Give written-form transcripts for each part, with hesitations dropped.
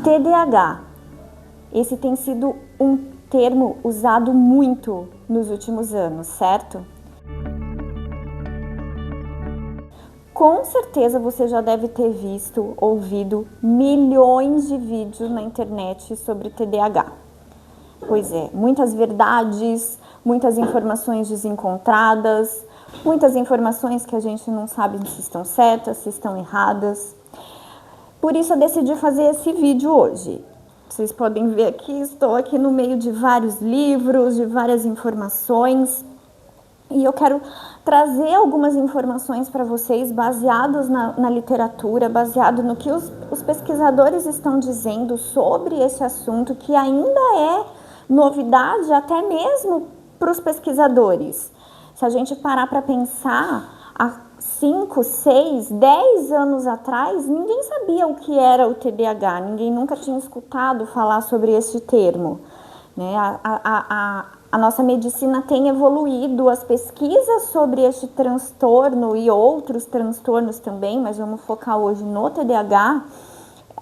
TDAH. Esse tem sido um termo usado muito nos últimos anos, certo? Com certeza você já deve ter visto, ouvido milhões de vídeos na internet sobre TDAH. Pois é, muitas verdades, muitas informações desencontradas, muitas informações que a gente não sabe se estão certas, se estão erradas. Por isso eu decidi fazer esse vídeo hoje. Vocês podem ver aqui, estou aqui no meio de vários livros, de várias informações. E eu quero trazer algumas informações para vocês baseadas na literatura, baseado no que os pesquisadores estão dizendo sobre esse assunto, que ainda é novidade até mesmo para os pesquisadores. Se a gente parar para pensar, há 5, 6, 10 anos atrás, ninguém sabia o que era o TDAH, ninguém nunca tinha escutado falar sobre esse termo, né? A nossa medicina tem evoluído, as pesquisas sobre este transtorno e outros transtornos também, mas vamos focar hoje no TDAH,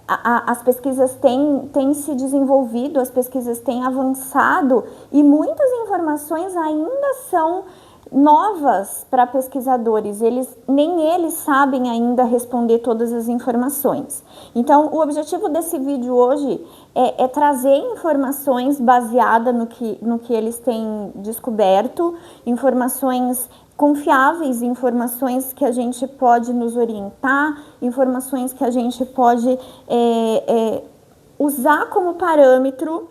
as pesquisas têm se desenvolvido, as pesquisas têm avançado e muitas informações ainda são novas para pesquisadores, nem eles sabem ainda responder todas as informações. Então, o objetivo desse vídeo hoje é trazer informações baseadas no que eles têm descoberto, informações confiáveis, informações que a gente pode nos orientar, informações que a gente pode usar como parâmetro.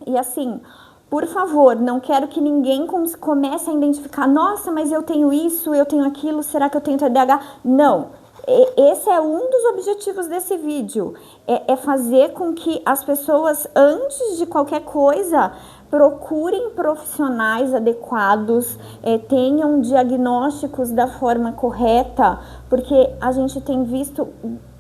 E assim, por favor, não quero que ninguém comece a identificar, nossa, mas eu tenho isso, eu tenho aquilo, será que eu tenho TDAH? Não, esse é um dos objetivos desse vídeo, é fazer com que as pessoas, antes de qualquer coisa, procurem profissionais adequados, tenham diagnósticos da forma correta, porque a gente tem visto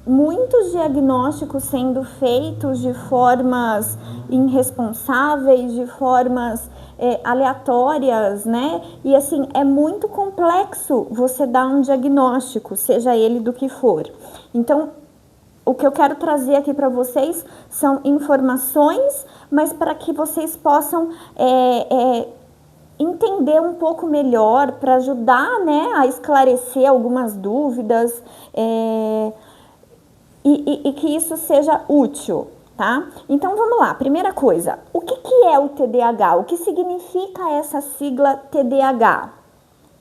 muitos diagnósticos sendo feitos de formas irresponsáveis, de formas aleatórias, né? E assim, é muito complexo você dar um diagnóstico, seja ele do que for. Então, o que eu quero trazer aqui para vocês são informações, mas para que vocês possam entender um pouco melhor, para ajudar, né, a esclarecer algumas dúvidas, e que isso seja útil, tá? Então vamos lá, primeira coisa, o que é o TDAH? O que significa essa sigla TDAH?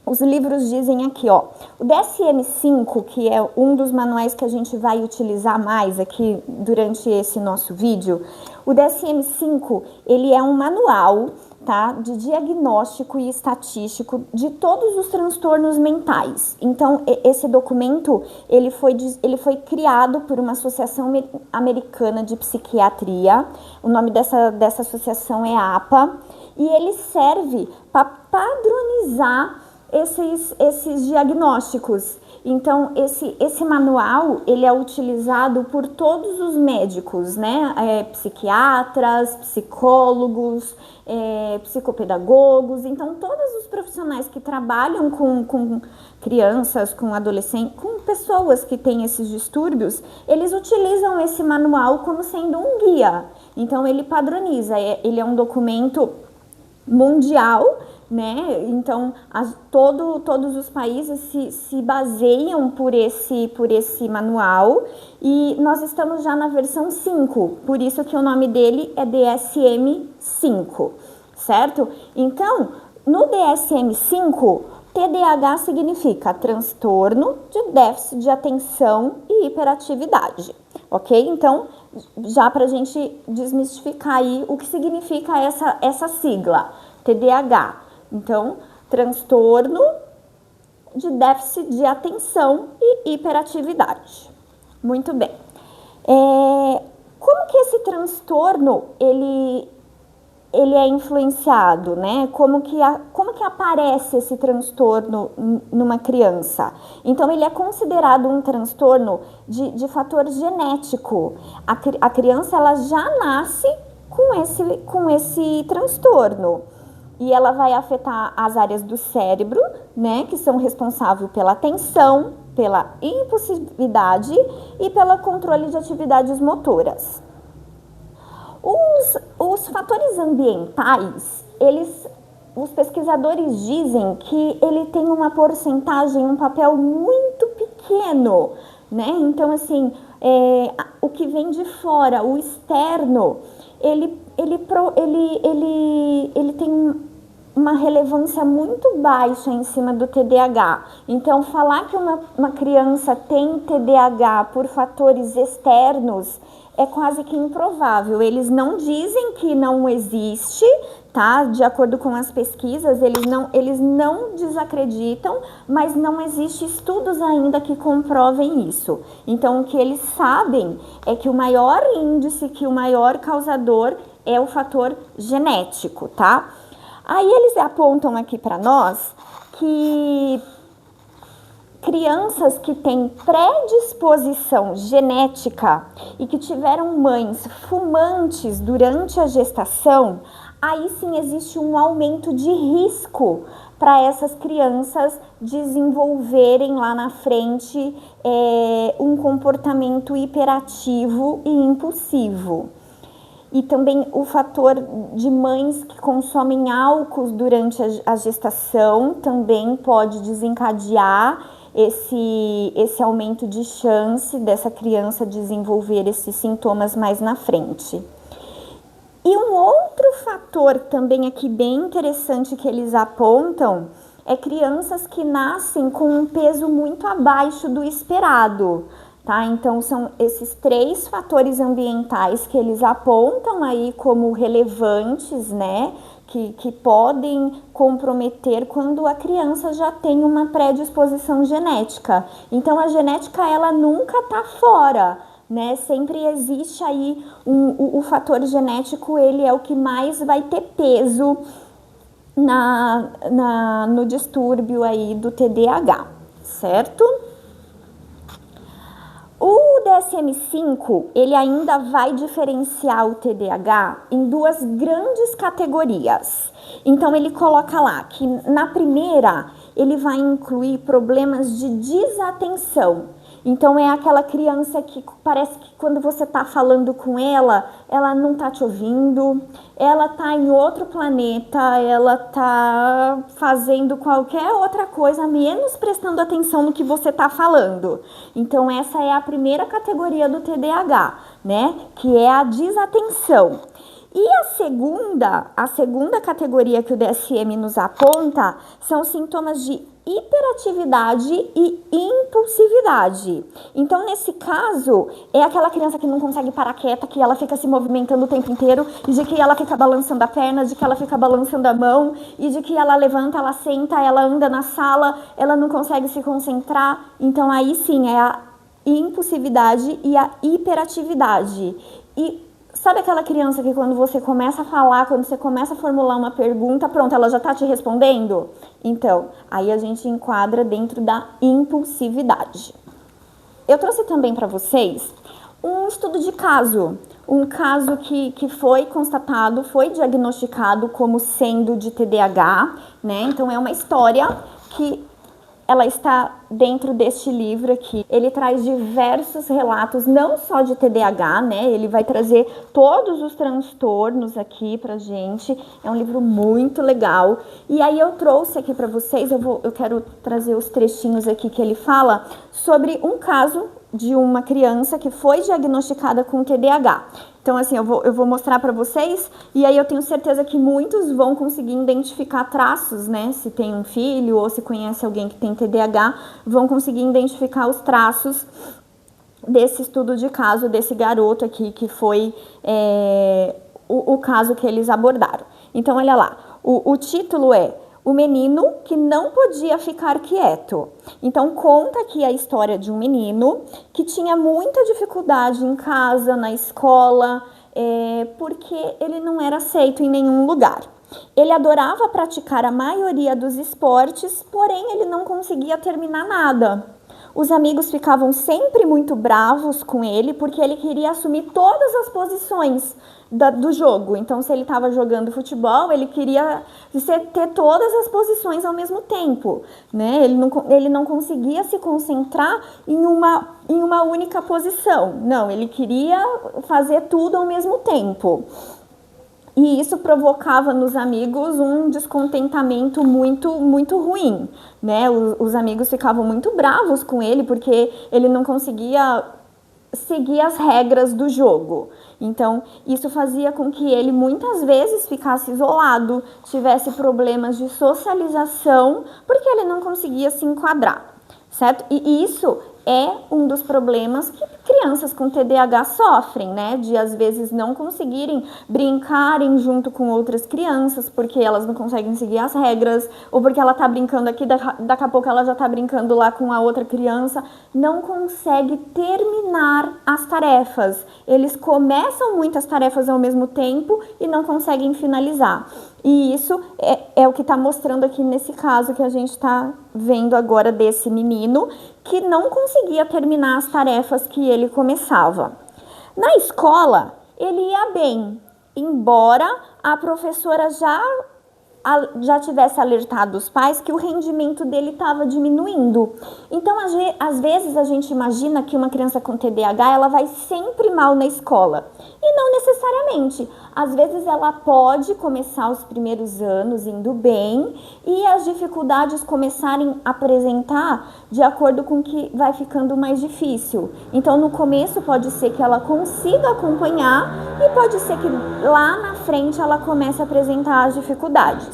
Os livros dizem aqui, ó, o DSM-5, que é um dos manuais que a gente vai utilizar mais aqui durante esse nosso vídeo, o DSM-5, ele é um manual, tá, de diagnóstico e estatístico de todos os transtornos mentais. Então, esse documento, ele foi criado por uma associação americana de psiquiatria, o nome dessa associação é APA, e ele serve para padronizar esses diagnósticos. Então, esse manual, ele é utilizado por todos os médicos, né? Psiquiatras, psicólogos, psicopedagogos. Então, todos os profissionais que trabalham com crianças, com adolescentes, com pessoas que têm esses distúrbios, eles utilizam esse manual como sendo um guia. Então, ele padroniza, ele é um documento mundial, né? Então, todos os países se baseiam por esse manual, e nós estamos já na versão 5, por isso que o nome dele é DSM-5, certo? Então, no DSM-5, TDAH significa transtorno de déficit de atenção e hiperatividade, ok? Então, já para a gente desmistificar aí o que significa essa sigla, TDAH. Então, transtorno de déficit de atenção e hiperatividade. Muito bem. Como que esse transtorno, ele é influenciado, né? Como que aparece esse transtorno numa criança? Então, ele é considerado um transtorno de fator genético. A criança, ela já nasce com esse transtorno. E ela vai afetar as áreas do cérebro, né, que são responsáveis pela atenção, pela impulsividade e pelo controle de atividades motoras. Os fatores ambientais, os pesquisadores dizem que ele tem uma porcentagem, um papel muito pequeno, né? Então, assim, o que vem de fora, o externo, ele tem uma relevância muito baixa em cima do TDAH. Então, falar que uma criança tem TDAH por fatores externos é quase que improvável. Eles não dizem que não existe, tá? De acordo com as pesquisas, eles não desacreditam, mas não existe estudos ainda que comprovem isso. Então, o que eles sabem é que o maior índice, que o maior causador é o fator genético, tá? Aí eles apontam aqui para nós que crianças que têm predisposição genética e que tiveram mães fumantes durante a gestação, aí sim existe um aumento de risco para essas crianças desenvolverem lá na frente um comportamento hiperativo e impulsivo. E também o fator de mães que consomem álcool durante a gestação também pode desencadear esse aumento de chance dessa criança desenvolver esses sintomas mais na frente. E um outro fator também aqui bem interessante que eles apontam é crianças que nascem com um peso muito abaixo do esperado. Tá? Então, são esses 3 fatores ambientais que eles apontam aí como relevantes, né? Que podem comprometer quando a criança já tem uma predisposição genética. Então, a genética, ela nunca tá fora, né? Sempre existe aí o fator genético, ele é o que mais vai ter peso no distúrbio aí do TDAH, certo? O DSM-5, ele ainda vai diferenciar o TDAH em 2 grandes categorias. Então, ele coloca lá que na primeira, ele vai incluir problemas de desatenção. Então, é aquela criança que parece que quando você está falando com ela, ela não está te ouvindo, ela está em outro planeta, ela está fazendo qualquer outra coisa, menos prestando atenção no que você está falando. Então, essa é a primeira categoria do TDAH, né? Que é a desatenção. E a segunda categoria que o DSM nos aponta são sintomas de hiperatividade e impulsividade. Então, nesse caso, é aquela criança que não consegue parar quieta, que ela fica se movimentando o tempo inteiro, e de que ela fica balançando a perna, de que ela fica balançando a mão, e de que ela levanta, ela senta, ela anda na sala, ela não consegue se concentrar. Então, aí sim, é a impulsividade e a hiperatividade. E sabe aquela criança que quando você começa a falar, quando você começa a formular uma pergunta, pronto, ela já está te respondendo? Então, aí a gente enquadra dentro da impulsividade. Eu trouxe também para vocês um estudo de caso. Um caso que foi constatado, foi diagnosticado como sendo de TDAH, né? Então, é uma história que ela está dentro deste livro aqui. Ele traz diversos relatos, não só de TDAH, né? Ele vai trazer todos os transtornos aqui pra gente. É um livro muito legal. E aí eu trouxe aqui para vocês, eu quero trazer os trechinhos aqui que ele fala sobre um caso de uma criança que foi diagnosticada com TDAH. Então, assim, eu vou mostrar para vocês e aí eu tenho certeza que muitos vão conseguir identificar traços, né? Se tem um filho ou se conhece alguém que tem TDAH, vão conseguir identificar os traços desse estudo de caso, desse garoto aqui, que foi o caso que eles abordaram. Então, olha lá, o título é O Menino que Não Podia Ficar Quieto. Então, conta aqui a história de um menino que tinha muita dificuldade em casa, na escola, porque ele não era aceito em nenhum lugar. Ele adorava praticar a maioria dos esportes, porém ele não conseguia terminar nada. Os amigos ficavam sempre muito bravos com ele, porque ele queria assumir todas as posições do jogo. Então, se ele estava jogando futebol, ele queria ter todas as posições ao mesmo tempo, né? Ele não conseguia se concentrar em uma única posição. Não, ele queria fazer tudo ao mesmo tempo. E isso provocava nos amigos um descontentamento muito ruim, né? Os amigos ficavam muito bravos com ele porque ele não conseguia seguir as regras do jogo. Então, isso fazia com que ele muitas vezes ficasse isolado, tivesse problemas de socialização, porque ele não conseguia se enquadrar, certo? E isso é um dos problemas que crianças com TDAH sofrem, né? De às vezes não conseguirem brincarem junto com outras crianças, porque elas não conseguem seguir as regras, ou porque ela tá brincando aqui, daqui a pouco ela já tá brincando lá com a outra criança, não consegue terminar as tarefas. Eles começam muitas tarefas ao mesmo tempo e não conseguem finalizar. E isso é o que está mostrando aqui nesse caso que a gente está vendo agora desse menino que não conseguia terminar as tarefas que ele começava. Na escola, ele ia bem, embora a professora já tivesse alertado os pais que o rendimento dele estava diminuindo. Então, às vezes, a gente imagina que uma criança com TDAH, ela vai sempre mal na escola. E não necessariamente. Às vezes, ela pode começar os primeiros anos indo bem e as dificuldades começarem a apresentar de acordo com que vai ficando mais difícil. Então, no começo, pode ser que ela consiga acompanhar e pode ser que lá na frente ela comece a apresentar as dificuldades.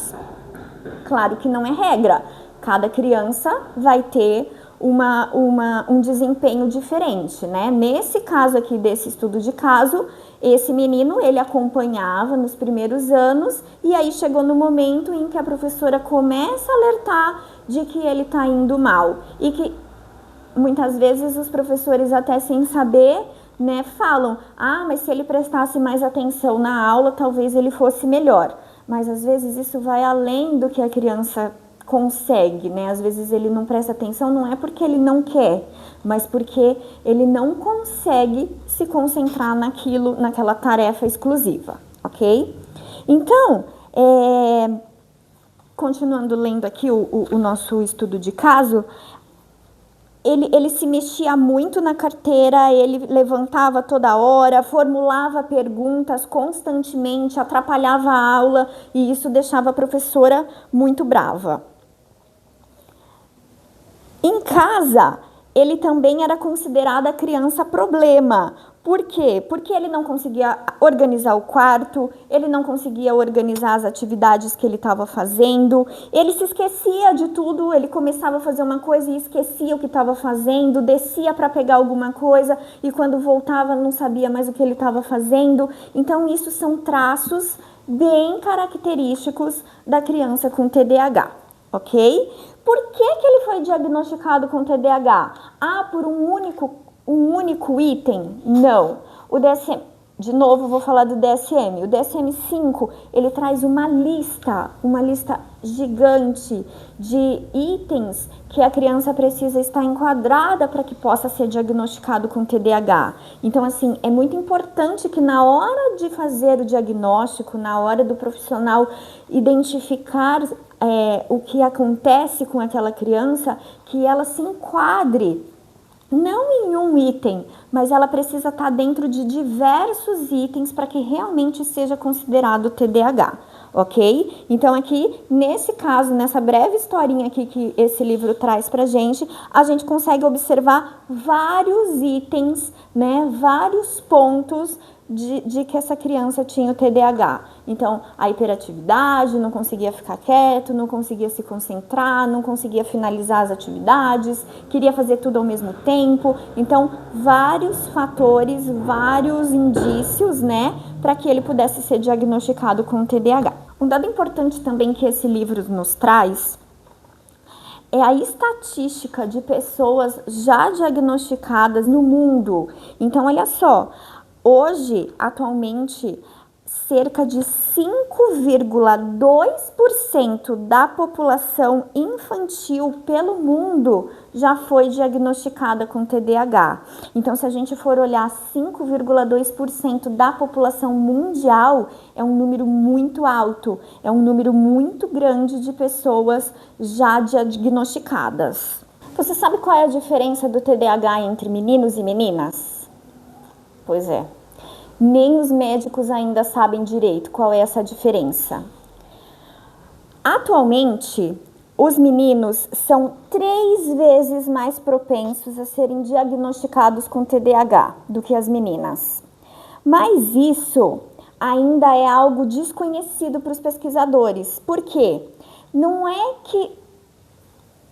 Claro que não é regra. Cada criança vai ter um desempenho diferente, né? Nesse caso aqui, desse estudo de caso, esse menino, ele acompanhava nos primeiros anos e aí chegou no momento em que a professora começa a alertar de que ele está indo mal. E que muitas vezes os professores, até sem saber, né, falam, mas se ele prestasse mais atenção na aula, talvez ele fosse melhor. Mas às vezes isso vai além do que a criança consegue, né? Às vezes ele não presta atenção, não é porque ele não quer, mas porque ele não consegue se concentrar naquela tarefa exclusiva, ok? Então, continuando lendo aqui o nosso estudo de caso, ele se mexia muito na carteira, ele levantava toda hora, formulava perguntas constantemente, atrapalhava a aula e isso deixava a professora muito brava. Em casa, ele também era considerado a criança problema. Por quê? Porque ele não conseguia organizar o quarto, ele não conseguia organizar as atividades que ele estava fazendo, ele se esquecia de tudo, ele começava a fazer uma coisa e esquecia o que estava fazendo, descia para pegar alguma coisa e quando voltava não sabia mais o que ele estava fazendo. Então, isso são traços bem característicos da criança com TDAH, ok? Por que ele foi diagnosticado com TDAH? Por um único item? Não. O DSM, de novo vou falar do DSM. O DSM-5, ele traz uma lista gigante de itens que a criança precisa estar enquadrada para que possa ser diagnosticado com TDAH. Então, assim, é muito importante que na hora de fazer o diagnóstico, na hora do profissional identificar o que acontece com aquela criança, que ela se enquadre, não em um item, mas ela precisa estar dentro de diversos itens para que realmente seja considerado TDAH, ok? Então aqui, nesse caso, nessa breve historinha aqui que esse livro traz pra gente, a gente consegue observar vários itens, né, vários pontos de que essa criança tinha o TDAH. Então, a hiperatividade, não conseguia ficar quieto, não conseguia se concentrar, não conseguia finalizar as atividades, queria fazer tudo ao mesmo tempo. Então, vários fatores, vários indícios, né, para que ele pudesse ser diagnosticado com TDAH. Um dado importante também que esse livro nos traz é a estatística de pessoas já diagnosticadas no mundo. Então, olha só, hoje, atualmente, cerca de 5,2% da população infantil pelo mundo já foi diagnosticada com TDAH. Então, se a gente for olhar 5,2% da população mundial, é um número muito alto, é um número muito grande de pessoas já diagnosticadas. Você sabe qual é a diferença do TDAH entre meninos e meninas? Pois é. Nem os médicos ainda sabem direito qual é essa diferença. Atualmente, os meninos são 3 vezes mais propensos a serem diagnosticados com TDAH do que as meninas. Mas isso ainda é algo desconhecido para os pesquisadores. Por quê? Não é que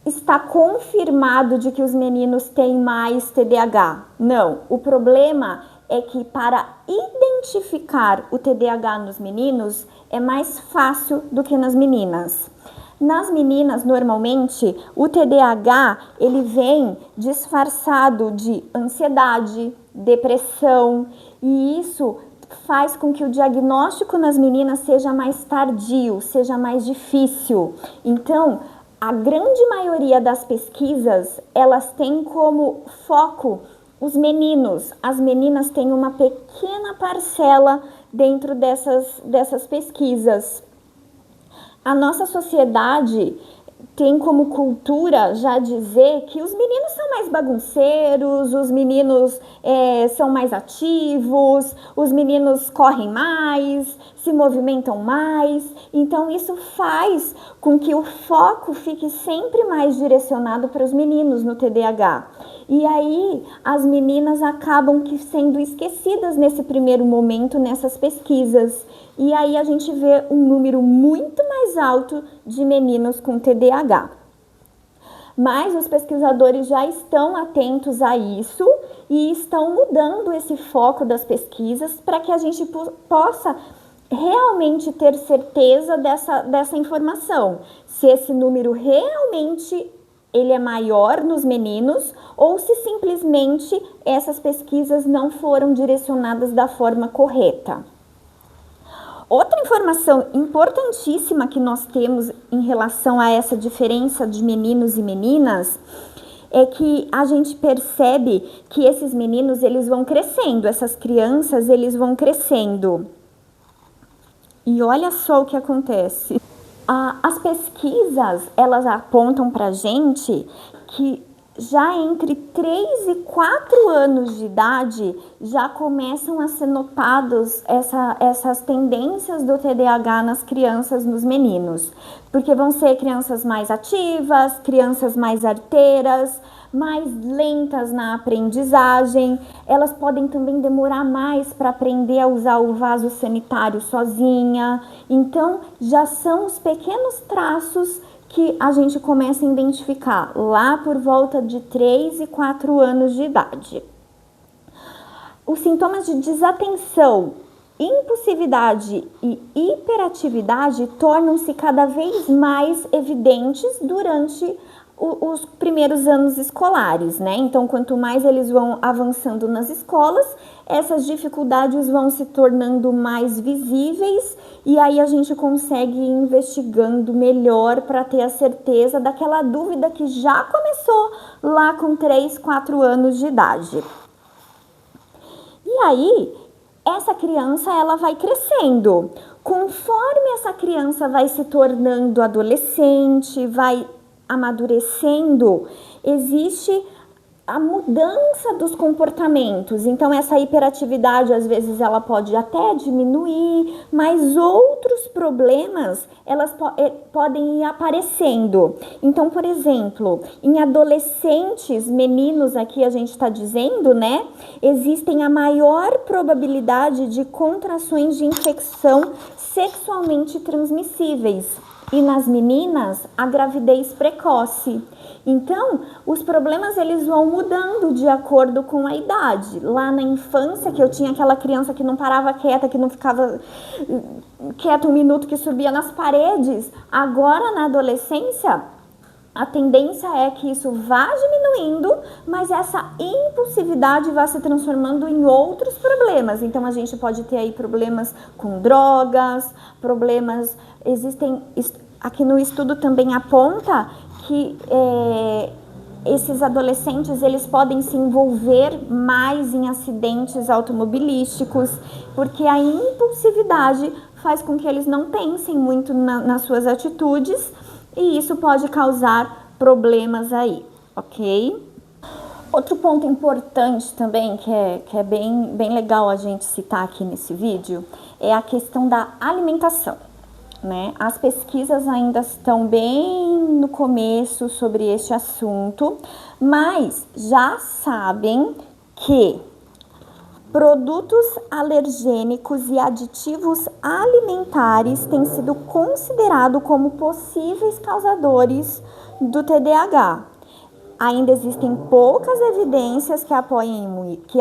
está confirmado de que os meninos têm mais TDAH. Não, o problema é que para identificar o TDAH nos meninos é mais fácil do que nas meninas. Nas meninas, normalmente, o TDAH ele vem disfarçado de ansiedade, depressão, e isso faz com que o diagnóstico nas meninas seja mais tardio, seja mais difícil. Então, a grande maioria das pesquisas, elas têm como foco os meninos. As meninas têm uma pequena parcela dentro dessas pesquisas. A nossa sociedade tem como cultura já dizer que os meninos são mais bagunceiros, os meninos são mais ativos, os meninos correm mais, se movimentam mais. Então isso faz com que o foco fique sempre mais direcionado para os meninos no TDAH. E aí as meninas acabam sendo esquecidas nesse primeiro momento nessas pesquisas. E aí a gente vê um número muito mais alto de meninos com TDAH. Mas os pesquisadores já estão atentos a isso e estão mudando esse foco das pesquisas para que a gente possa realmente ter certeza dessa informação. Se esse número realmente ele é maior nos meninos ou se simplesmente essas pesquisas não foram direcionadas da forma correta. Outra informação importantíssima que nós temos em relação a essa diferença de meninos e meninas é que a gente percebe que esses meninos eles vão crescendo, essas crianças eles vão crescendo. E olha só o que acontece. As pesquisas, elas apontam para a gente que já entre 3 e 4 anos de idade já começam a ser notados essas tendências do TDAH nas crianças, nos meninos. Porque vão ser crianças mais ativas, crianças mais arteiras, mais lentas na aprendizagem. Elas podem também demorar mais para aprender a usar o vaso sanitário sozinha. Então, já são os pequenos traços que a gente começa a identificar lá por volta de 3 e 4 anos de idade. Os sintomas de desatenção, impulsividade e hiperatividade tornam-se cada vez mais evidentes durante os primeiros anos escolares, né? Então, quanto mais eles vão avançando nas escolas, essas dificuldades vão se tornando mais visíveis e aí a gente consegue ir investigando melhor para ter a certeza daquela dúvida que já começou lá com 3, 4 anos de idade. E aí, essa criança, ela vai crescendo. Conforme essa criança vai se tornando adolescente, vai amadurecendo, existe a mudança dos comportamentos. Então, essa hiperatividade, às vezes, ela pode até diminuir, mas outros problemas, elas podem ir aparecendo. Então, por exemplo, em adolescentes, meninos aqui a gente está dizendo, né? Existem a maior probabilidade de contrações de infecção sexualmente transmissíveis. E nas meninas, a gravidez precoce. Então, os problemas eles vão mudando de acordo com a idade. Lá na infância, que eu tinha aquela criança que não parava quieta, que não ficava quieta um minuto, que subia nas paredes. Agora, na adolescência, a tendência é que isso vá diminuindo, mas essa impulsividade vai se transformando em outros problemas. Então, a gente pode ter aí problemas com drogas, problemas... Existem... Aqui no estudo também aponta que esses adolescentes, eles podem se envolver mais em acidentes automobilísticos, porque a impulsividade faz com que eles não pensem muito nas suas atitudes, e isso pode causar problemas aí, ok? Outro ponto importante também, que é bem legal a gente citar aqui nesse vídeo, é a questão da alimentação, né? As pesquisas ainda estão bem no começo sobre este assunto, mas já sabem que produtos alergênicos e aditivos alimentares têm sido considerados como possíveis causadores do TDAH. Ainda existem poucas evidências que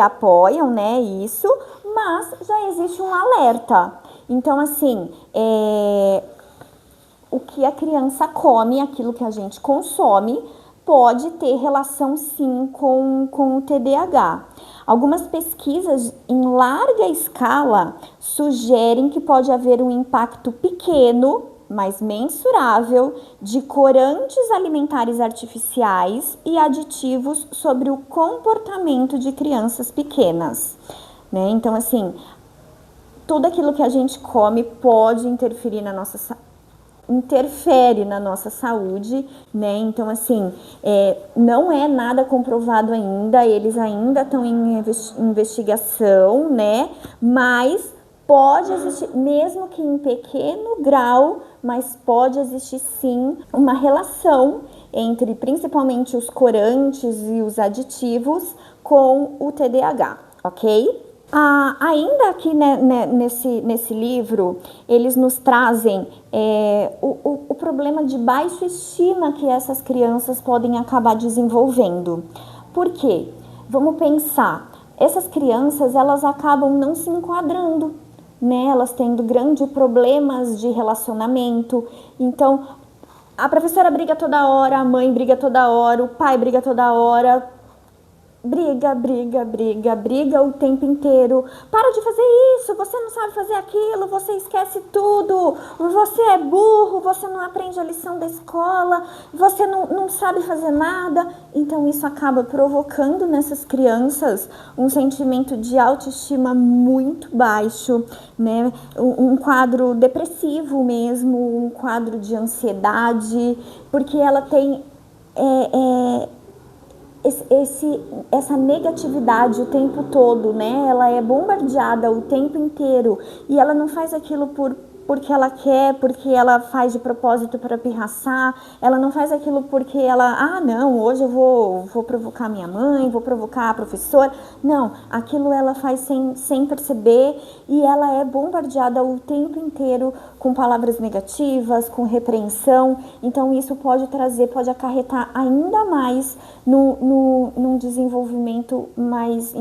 apoiam, né, isso, mas já existe um alerta. Então, assim, o que a criança come, aquilo que a gente consome, pode ter relação sim com o TDAH. Algumas pesquisas em larga escala sugerem que pode haver um impacto pequeno, mas mensurável, de corantes alimentares artificiais e aditivos sobre o comportamento de crianças pequenas, né? Então, assim, tudo aquilo que a gente come pode interferir na nossa saúde, né? Então, assim, não é nada comprovado ainda, eles ainda estão em investigação, né? Mas pode existir, mesmo que em pequeno grau, mas pode existir sim uma relação entre principalmente os corantes e os aditivos com o TDAH, ok? Ainda aqui, né, nesse livro, eles nos trazem o problema de baixa estima que essas crianças podem acabar desenvolvendo. Por quê? Vamos pensar, essas crianças, elas acabam não se enquadrando, né? Elas tendo grandes problemas de relacionamento. Então, a professora briga toda hora, a mãe briga toda hora, o pai briga toda hora. Briga o tempo inteiro. Para de fazer isso, você não sabe fazer aquilo, você esquece tudo, você é burro, você não aprende a lição da escola, você não sabe fazer nada. Então isso acaba provocando nessas crianças um sentimento de autoestima muito baixo, né? Um quadro depressivo mesmo, um quadro de ansiedade, porque ela tem essa negatividade o tempo todo, né? Ela é bombardeada o tempo inteiro e ela não faz aquilo porque ela quer, porque ela faz de propósito para pirraçar, ela não faz aquilo porque ela, não, hoje eu vou provocar minha mãe, vou provocar a professora. Não, aquilo ela faz sem perceber e ela é bombardeada o tempo inteiro com palavras negativas, com repreensão. Então isso pode acarretar ainda mais num desenvolvimento mais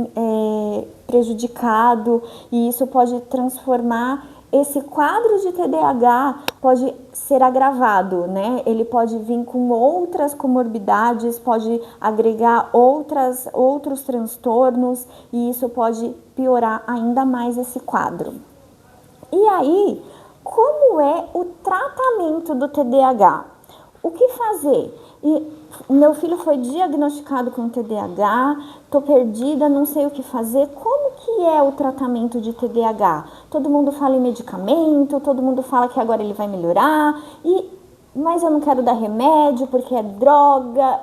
prejudicado, e isso pode transformar esse quadro de TDAH, pode ser agravado, né? Ele pode vir com outras comorbidades, pode agregar outros transtornos, e isso pode piorar ainda mais esse quadro. E aí, como é o tratamento do TDAH? O que fazer? Meu filho foi diagnosticado com TDAH, tô perdida, não sei o que fazer. Como que é o tratamento de TDAH? Todo mundo fala em medicamento, todo mundo fala que agora ele vai melhorar, mas eu não quero dar remédio porque é droga.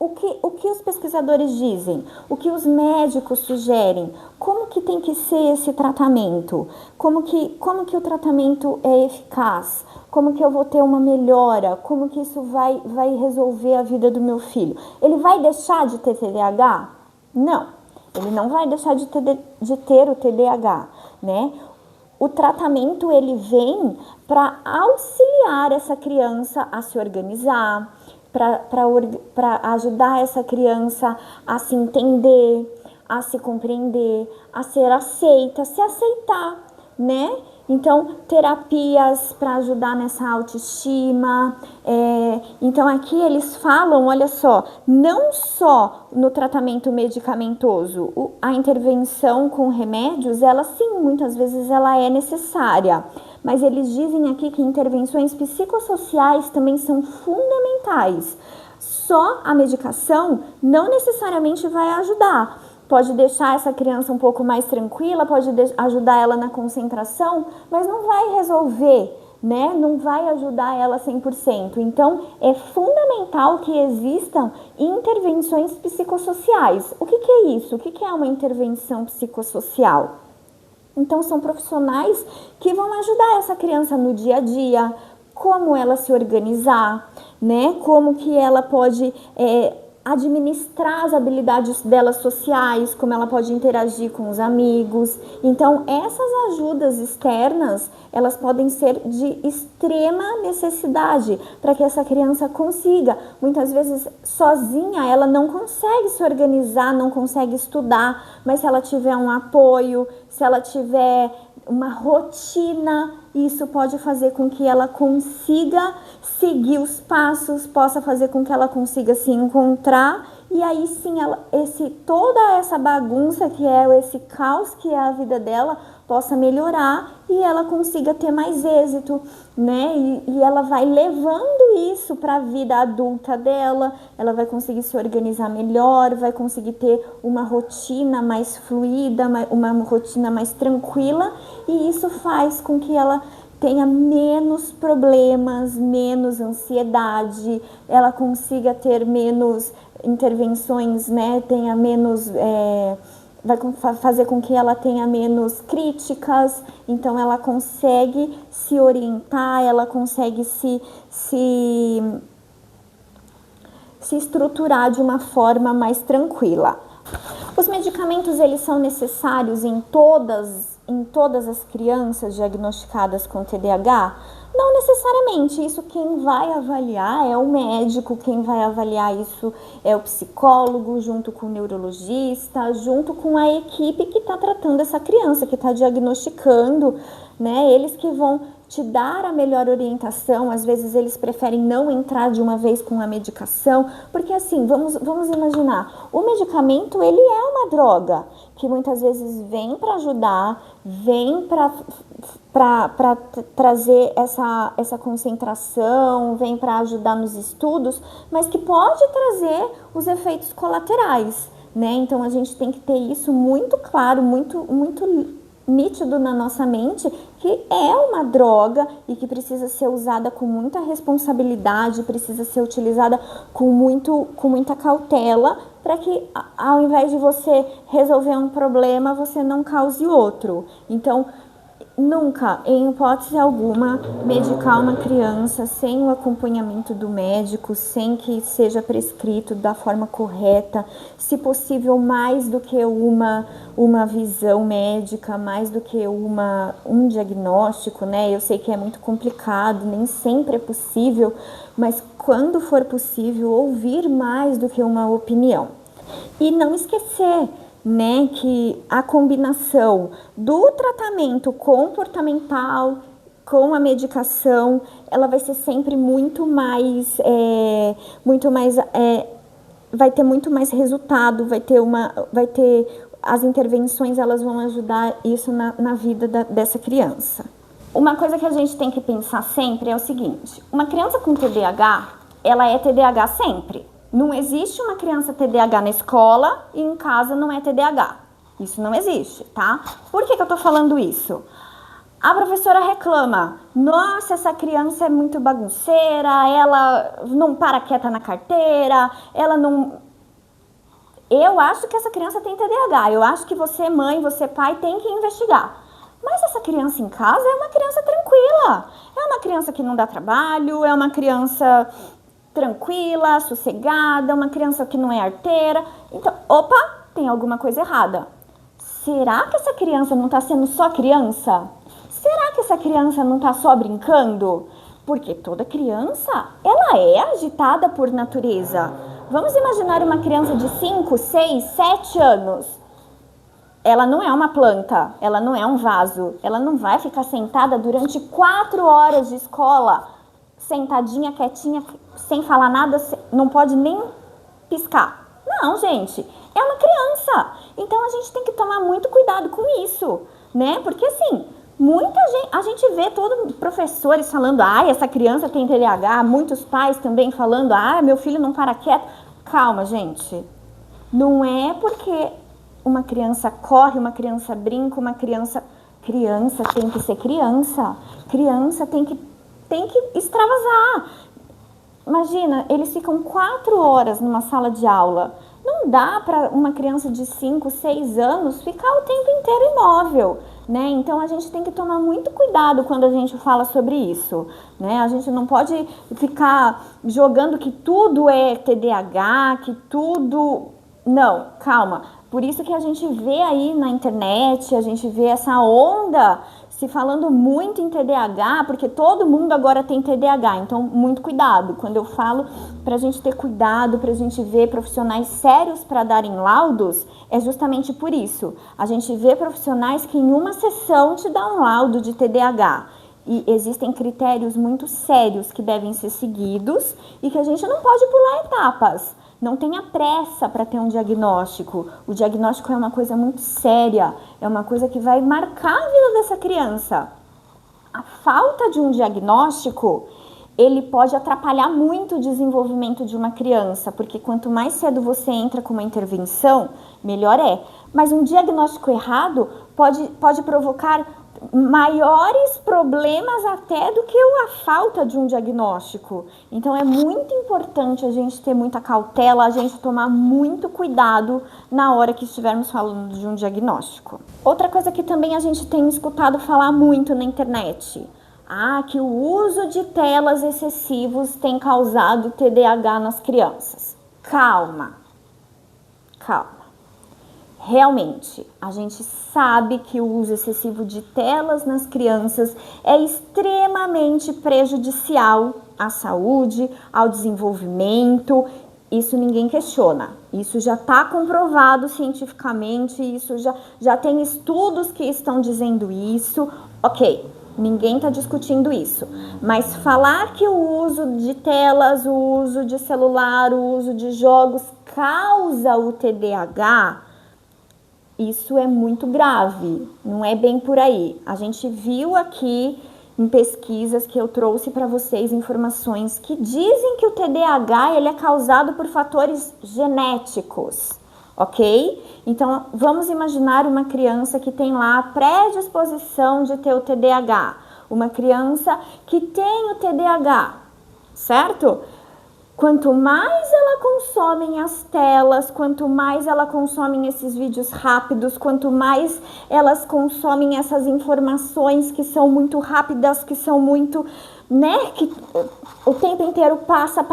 O que os pesquisadores dizem? O que os médicos sugerem? Como que tem que ser esse tratamento? Como que o tratamento é eficaz? Como que eu vou ter uma melhora? Como que isso vai resolver a vida do meu filho? Ele vai deixar de ter TDAH? Não, ele não vai deixar de ter o TDAH, né? O tratamento, ele vem para auxiliar essa criança a se organizar, para ajudar essa criança a se entender, a se compreender, a ser aceita, a se aceitar. né? Então, terapias para ajudar nessa autoestima. Então, aqui eles falam, olha só, não só no tratamento medicamentoso, a intervenção com remédios, ela sim, muitas vezes ela é necessária. Mas eles dizem aqui que intervenções psicossociais também são fundamentais. Só a medicação não necessariamente vai ajudar. Pode deixar essa criança um pouco mais tranquila, pode ajudar ela na concentração, mas não vai resolver, né? Não vai ajudar ela 100%. Então, é fundamental que existam intervenções psicossociais. O que é isso? O que é uma intervenção psicossocial? Então, são profissionais que vão ajudar essa criança no dia a dia, como ela se organizar, né? Como que ela pode administrar as habilidades dela sociais, como ela pode interagir com os amigos. Então, essas ajudas externas, elas podem ser de extrema necessidade para que essa criança consiga. Muitas vezes, sozinha, ela não consegue se organizar, não consegue estudar, mas se ela tiver um apoio, se ela tiver uma rotina, isso pode fazer com que ela consiga seguir os passos, possa fazer com que ela consiga se encontrar, e aí sim toda essa bagunça que é, esse caos que é a vida dela, possa melhorar e ela consiga ter mais êxito, né? E ela vai levando isso para a vida adulta dela, ela vai conseguir se organizar melhor, vai conseguir ter uma rotina mais fluida, uma rotina mais tranquila, e isso faz com que ela tenha menos problemas, menos ansiedade, ela consiga ter menos intervenções, né? Tenha menos... vai fazer com que ela tenha menos críticas, então ela consegue se orientar, ela consegue se estruturar de uma forma mais tranquila. Os medicamentos, eles são necessários em todas as crianças diagnosticadas com TDAH? Não necessariamente, isso quem vai avaliar é o médico, quem vai avaliar isso é o psicólogo, junto com o neurologista, junto com a equipe que está tratando essa criança, que está diagnosticando, né? Eles que vão te dar a melhor orientação. Às vezes eles preferem não entrar de uma vez com a medicação, porque assim, vamos imaginar, o medicamento, ele é uma droga, que muitas vezes vem para ajudar, vem para trazer essa concentração, vem para ajudar nos estudos, mas que pode trazer os efeitos colaterais, né? Então a gente tem que ter isso muito claro, muito nítido na nossa mente, que é uma droga e que precisa ser usada com muita responsabilidade, precisa ser utilizada com muita cautela, para que ao invés de você resolver um problema, você não cause outro. Então, nunca, em hipótese alguma, medicar uma criança sem o acompanhamento do médico, sem que seja prescrito da forma correta, se possível mais do que uma visão médica, mais do que um diagnóstico, né? Eu sei que é muito complicado, nem sempre é possível, mas quando for possível, ouvir mais do que uma opinião. E não esquecer, né, que a combinação do tratamento comportamental com a medicação, ela vai ser sempre vai ter muito mais resultado, as intervenções, elas vão ajudar isso na vida dessa criança. Uma coisa que a gente tem que pensar sempre é o seguinte: uma criança com TDAH, ela é TDAH sempre. Não existe uma criança TDAH na escola e em casa não é TDAH. Isso não existe, tá? Por que eu tô falando isso? A professora reclama: nossa, essa criança é muito bagunceira, ela não para quieta na carteira, ela não... Eu acho que essa criança tem TDAH, eu acho que você, mãe, você, pai, tem que investigar. Mas essa criança em casa é uma criança tranquila, é uma criança que não dá trabalho, é uma criança tranquila, sossegada, uma criança que não é arteira. Então, opa, tem alguma coisa errada. Será que essa criança não está sendo só criança? Será que essa criança não está só brincando? Porque toda criança, ela é agitada por natureza. Vamos imaginar uma criança de 5, 6, 7 anos. ela não é uma planta, ela não é um vaso, ela não vai ficar sentada durante 4 horas de escola, sentadinha, quietinha, sem falar nada, não pode nem piscar. Não, gente, é uma criança. Então a gente tem que tomar muito cuidado com isso, né? Porque assim, muita gente, a gente vê todos professores falando, essa criança tem TDAH, muitos pais também falando, meu filho não para quieto. Calma, gente. Não é porque uma criança corre, uma criança brinca, uma criança tem que ser criança. Criança tem que extravasar. Imagina, eles ficam 4 horas numa sala de aula. Não dá para uma criança de 5, 6 anos ficar o tempo inteiro imóvel, né? Então a gente tem que tomar muito cuidado quando a gente fala sobre isso, né? A gente não pode ficar jogando que tudo é TDAH, que tudo... Não, calma. Por isso que a gente vê aí na internet, a gente vê essa onda se falando muito em TDAH, porque todo mundo agora tem TDAH, então muito cuidado. Quando eu falo pra gente ter cuidado, pra gente ver profissionais sérios para darem laudos, é justamente por isso. A gente vê profissionais que em uma sessão te dão um laudo de TDAH. E existem critérios muito sérios que devem ser seguidos e que a gente não pode pular etapas. Não tenha pressa para ter um diagnóstico. O diagnóstico é uma coisa muito séria, é uma coisa que vai marcar a vida dessa criança. A falta de um diagnóstico, ele pode atrapalhar muito o desenvolvimento de uma criança, porque quanto mais cedo você entra com uma intervenção, melhor é. Mas um diagnóstico errado pode provocar maiores problemas até do que a falta de um diagnóstico. Então é muito importante a gente ter muita cautela, a gente tomar muito cuidado na hora que estivermos falando de um diagnóstico. Outra coisa que também a gente tem escutado falar muito na internet, que o uso de telas excessivos tem causado TDAH nas crianças. Calma. Realmente, a gente sabe que o uso excessivo de telas nas crianças é extremamente prejudicial à saúde, ao desenvolvimento. Isso ninguém questiona. Isso já está comprovado cientificamente, isso já tem estudos que estão dizendo isso. Ok, ninguém está discutindo isso. Mas falar que o uso de telas, o uso de celular, o uso de jogos causa o TDAH... Isso é muito grave, não é bem por aí. A gente viu aqui em pesquisas que eu trouxe para vocês informações que dizem que o TDAH ele é causado por fatores genéticos, ok? Então, vamos imaginar uma criança que tem lá a predisposição de ter o TDAH. Uma criança que tem o TDAH, certo? Quanto mais ela consome as telas, quanto mais ela consome esses vídeos rápidos, quanto mais elas consomem essas informações que são muito rápidas, que são muito, né, que o tempo inteiro passa,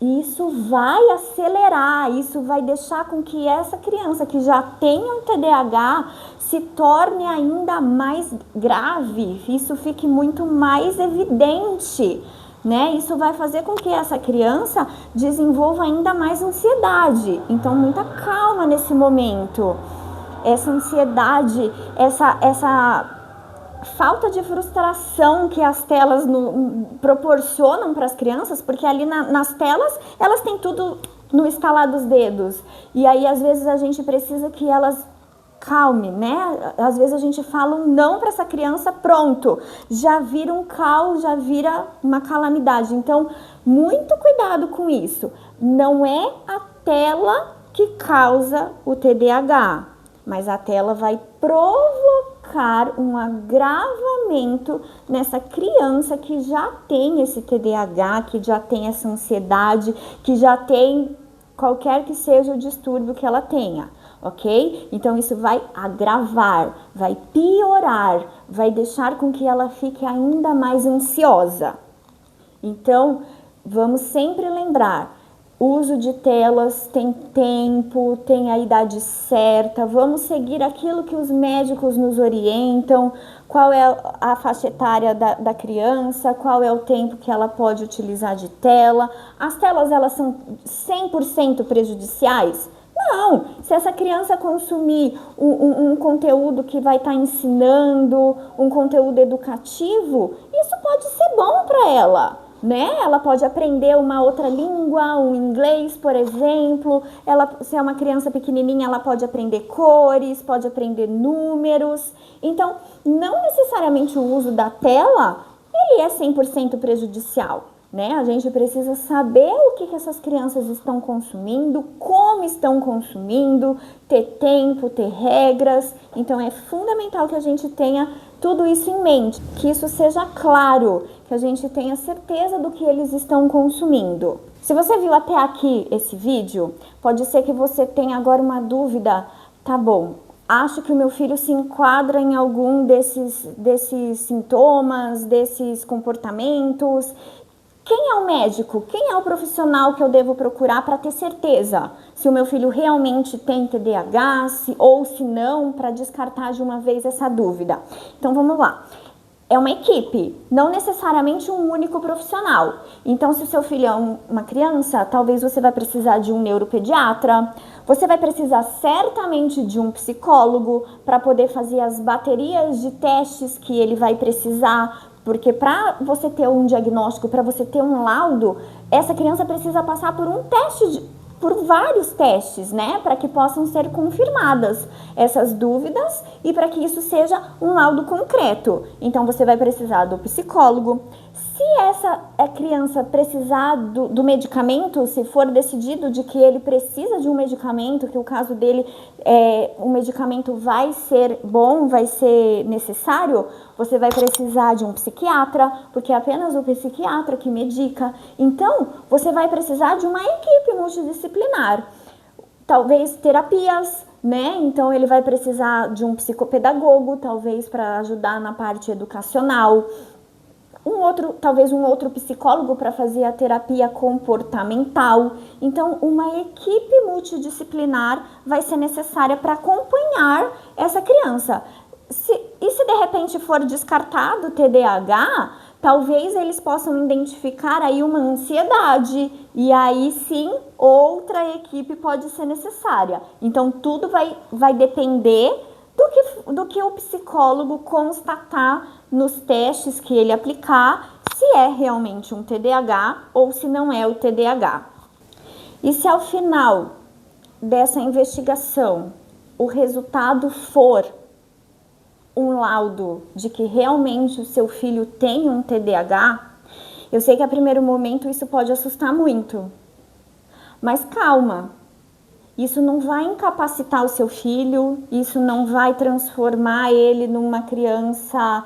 isso vai acelerar, isso vai deixar com que essa criança que já tem um TDAH se torne ainda mais grave, isso fique muito mais evidente. Né? Isso vai fazer com que essa criança desenvolva ainda mais ansiedade. Então, muita calma nesse momento. Essa ansiedade, essa falta de frustração que as telas proporcionam para as crianças, porque ali nas telas, elas têm tudo no estalar dos dedos. E aí, às vezes, a gente precisa que elas... calme, né? Às vezes a gente fala um não para essa criança, pronto, já vira um caos, já vira uma calamidade. Então, muito cuidado com isso. Não é a tela que causa o TDAH, mas a tela vai provocar um agravamento nessa criança que já tem esse TDAH, que já tem essa ansiedade, que já tem qualquer que seja o distúrbio que ela tenha. Ok? Então isso vai agravar, vai piorar, vai deixar com que ela fique ainda mais ansiosa. Então, vamos sempre lembrar, uso de telas tem tempo, tem a idade certa, vamos seguir aquilo que os médicos nos orientam, qual é a faixa etária da criança, qual é o tempo que ela pode utilizar de tela. As telas, elas são 100% prejudiciais? Não, se essa criança consumir um conteúdo que vai estar ensinando, um conteúdo educativo, isso pode ser bom para ela, né? Ela pode aprender uma outra língua, um inglês, por exemplo. Se é uma criança pequenininha, ela pode aprender cores, pode aprender números. Então, não necessariamente o uso da tela, ele é 100% prejudicial. Né? A gente precisa saber o que essas crianças estão consumindo, como estão consumindo, ter tempo, ter regras. Então é fundamental que a gente tenha tudo isso em mente, que isso seja claro, que a gente tenha certeza do que eles estão consumindo. Se você viu até aqui esse vídeo, pode ser que você tenha agora uma dúvida. Tá bom, acho que o meu filho se enquadra em algum desses sintomas, desses comportamentos. Quem é o médico? Quem é o profissional que eu devo procurar para ter certeza se o meu filho realmente tem TDAH ou se não, para descartar de uma vez essa dúvida? Então vamos lá. É uma equipe, não necessariamente um único profissional. Então, se o seu filho é uma criança, talvez você vai precisar de um neuropediatra, você vai precisar certamente de um psicólogo para poder fazer as baterias de testes que ele vai precisar. Porque para você ter um diagnóstico, para você ter um laudo, essa criança precisa passar por por vários testes, né? Para que possam ser confirmadas essas dúvidas e para que isso seja um laudo concreto. Então, você vai precisar do psicólogo. Se essa criança precisar do medicamento, se for decidido de que ele precisa de um medicamento, que o caso dele, o medicamento vai ser bom, vai ser necessário, você vai precisar de um psiquiatra, porque é apenas o psiquiatra que medica. Então, você vai precisar de uma equipe multidisciplinar. Talvez terapias, né? Então, ele vai precisar de um psicopedagogo, talvez para ajudar na parte educacional. Talvez um outro psicólogo para fazer a terapia comportamental. Então, uma equipe multidisciplinar vai ser necessária para acompanhar essa criança. Se de repente for descartado o TDAH, talvez eles possam identificar aí uma ansiedade e aí sim outra equipe pode ser necessária. Então, tudo vai depender do que o psicólogo constatar nos testes que ele aplicar, se é realmente um TDAH ou se não é o TDAH. E se ao final dessa investigação o resultado for um laudo de que realmente o seu filho tem um TDAH, eu sei que a primeiro momento isso pode assustar muito, mas calma. Isso não vai incapacitar o seu filho, isso não vai transformar ele numa criança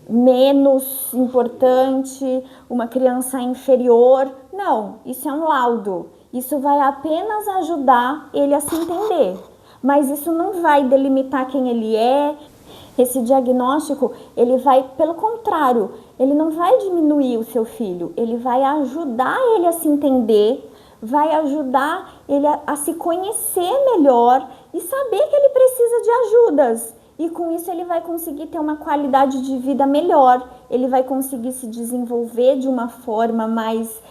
menos importante, uma criança inferior. Não, isso é um laudo. Isso vai apenas ajudar ele a se entender. Mas isso não vai delimitar quem ele é. Esse diagnóstico, ele vai, pelo contrário, ele não vai diminuir o seu filho, ele vai ajudar ele a se entender, vai ajudar ele a se conhecer melhor e saber que ele precisa de ajudas. E com isso ele vai conseguir ter uma qualidade de vida melhor, ele vai conseguir se desenvolver de uma forma mais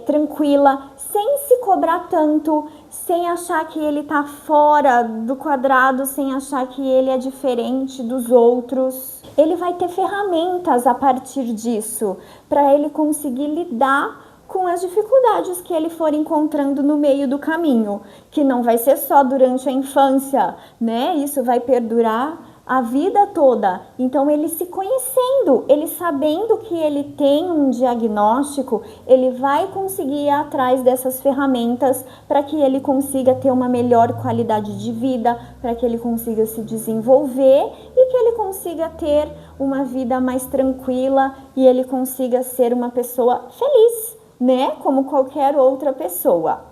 tranquila, sem se cobrar tanto, sem achar que ele está fora do quadrado, sem achar que ele é diferente dos outros. Ele vai ter ferramentas a partir disso, para ele conseguir lidar com as dificuldades que ele for encontrando no meio do caminho, que não vai ser só durante a infância, né? Isso vai perdurar a vida toda. Então, ele se conhecendo, ele sabendo que ele tem um diagnóstico, ele vai conseguir ir atrás dessas ferramentas para que ele consiga ter uma melhor qualidade de vida, para que ele consiga se desenvolver e que ele consiga ter uma vida mais tranquila e ele consiga ser uma pessoa feliz, né? Como qualquer outra pessoa.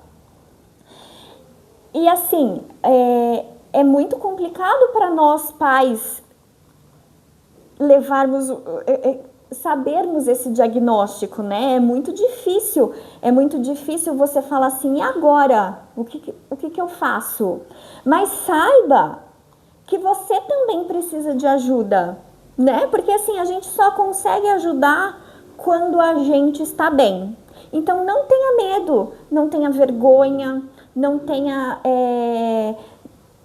E assim, é muito complicado para nós pais sabermos esse diagnóstico, né? É muito difícil você falar assim, e agora? O que eu faço? Mas saiba que você também precisa de ajuda, né? Porque assim, a gente só consegue ajudar quando a gente está bem. Então, não tenha medo, não tenha vergonha, não tenha,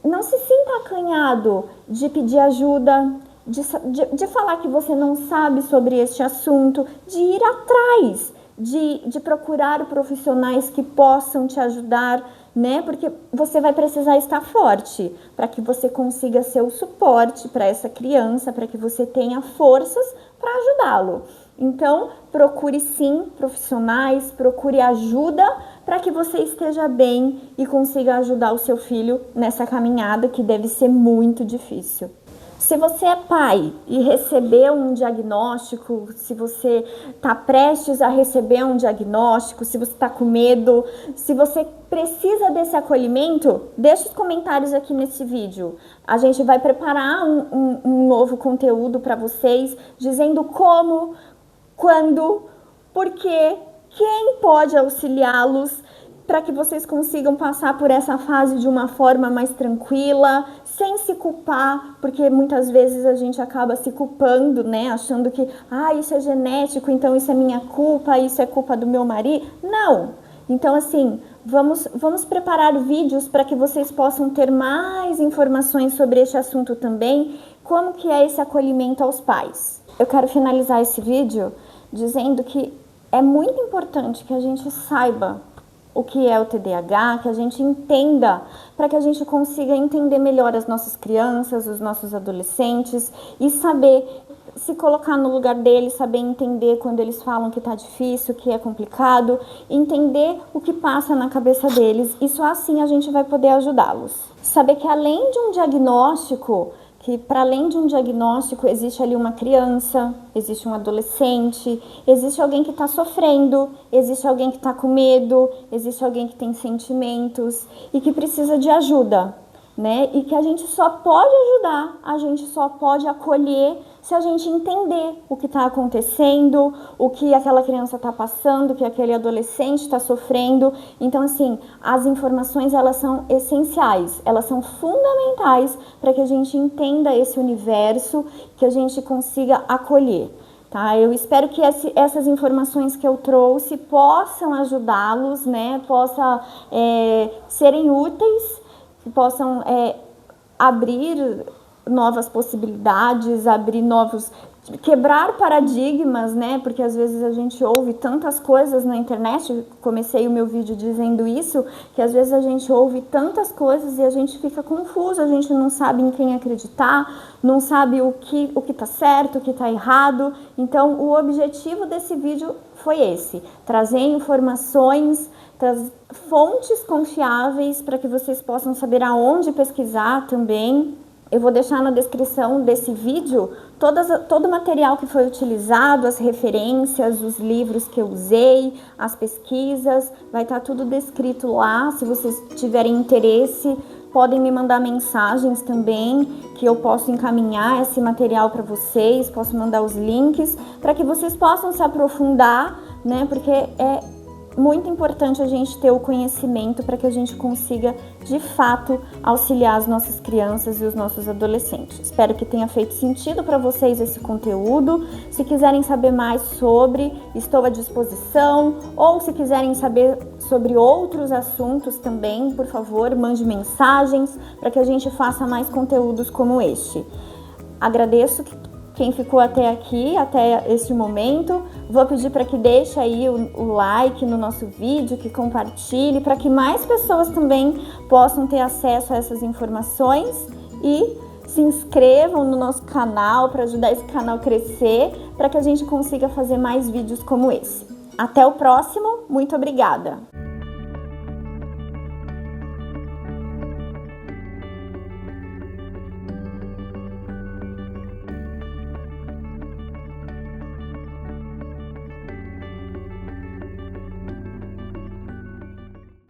não se sinta acanhado de pedir ajuda, de falar que você não sabe sobre este assunto, de ir atrás, de procurar profissionais que possam te ajudar, né? Porque você vai precisar estar forte para que você consiga ser o suporte para essa criança, para que você tenha forças para ajudá-lo. Então, procure sim profissionais, procure ajuda para que você esteja bem e consiga ajudar o seu filho nessa caminhada que deve ser muito difícil. Se você é pai e recebeu um diagnóstico, se você está prestes a receber um diagnóstico, se você está com medo, se você precisa desse acolhimento, deixa os comentários aqui nesse vídeo. A gente vai preparar um novo conteúdo para vocês, dizendo como, quando, porquê, quem pode auxiliá-los, para que vocês consigam passar por essa fase de uma forma mais tranquila, sem se culpar, porque muitas vezes a gente acaba se culpando, né? Achando que, isso é genético, então isso é minha culpa, isso é culpa do meu marido. Não! Então, assim, vamos preparar vídeos para que vocês possam ter mais informações sobre este assunto também, como que é esse acolhimento aos pais. Eu quero finalizar esse vídeo dizendo que é muito importante que a gente saiba o que é o TDAH, que a gente entenda, para que a gente consiga entender melhor as nossas crianças, os nossos adolescentes e saber se colocar no lugar deles, saber entender quando eles falam que tá difícil, que é complicado, entender o que passa na cabeça deles e só assim a gente vai poder ajudá-los. Saber que além de um diagnóstico, que para além de um diagnóstico existe ali uma criança, existe um adolescente, existe alguém que está sofrendo, existe alguém que está com medo, existe alguém que tem sentimentos e que precisa de ajuda, né? E que a gente só pode ajudar, a gente só pode acolher se a gente entender o que está acontecendo, o que aquela criança está passando, o que aquele adolescente está sofrendo. Então, assim, as informações, elas são essenciais, elas são fundamentais para que a gente entenda esse universo, que a gente consiga acolher. Tá? Eu espero que essas informações que eu trouxe possam ajudá-los, né? Possam serem úteis, que possam abrir novas possibilidades, quebrar paradigmas, né? Porque às vezes a gente ouve tantas coisas na internet, comecei o meu vídeo dizendo isso, que às vezes a gente ouve tantas coisas e a gente fica confuso, a gente não sabe em quem acreditar, não sabe o que tá certo, o que tá errado. Então, o objetivo desse vídeo foi esse, trazer informações, fontes confiáveis para que vocês possam saber aonde pesquisar também. Eu vou deixar na descrição desse vídeo todo o material que foi utilizado, as referências, os livros que eu usei, as pesquisas, vai estar tudo descrito lá. Se vocês tiverem interesse, podem me mandar mensagens também, que eu posso encaminhar esse material para vocês, posso mandar os links, para que vocês possam se aprofundar, né? Porque é muito importante a gente ter o conhecimento para que a gente consiga, de fato, auxiliar as nossas crianças e os nossos adolescentes. Espero que tenha feito sentido para vocês esse conteúdo. Se quiserem saber mais sobre, estou à disposição. Ou se quiserem saber sobre outros assuntos também, por favor, mande mensagens para que a gente faça mais conteúdos como este. Agradeço quem ficou até aqui, até este momento. Vou pedir para que deixe aí o like no nosso vídeo, que compartilhe, para que mais pessoas também possam ter acesso a essas informações e se inscrevam no nosso canal para ajudar esse canal a crescer, para que a gente consiga fazer mais vídeos como esse. Até o próximo, muito obrigada!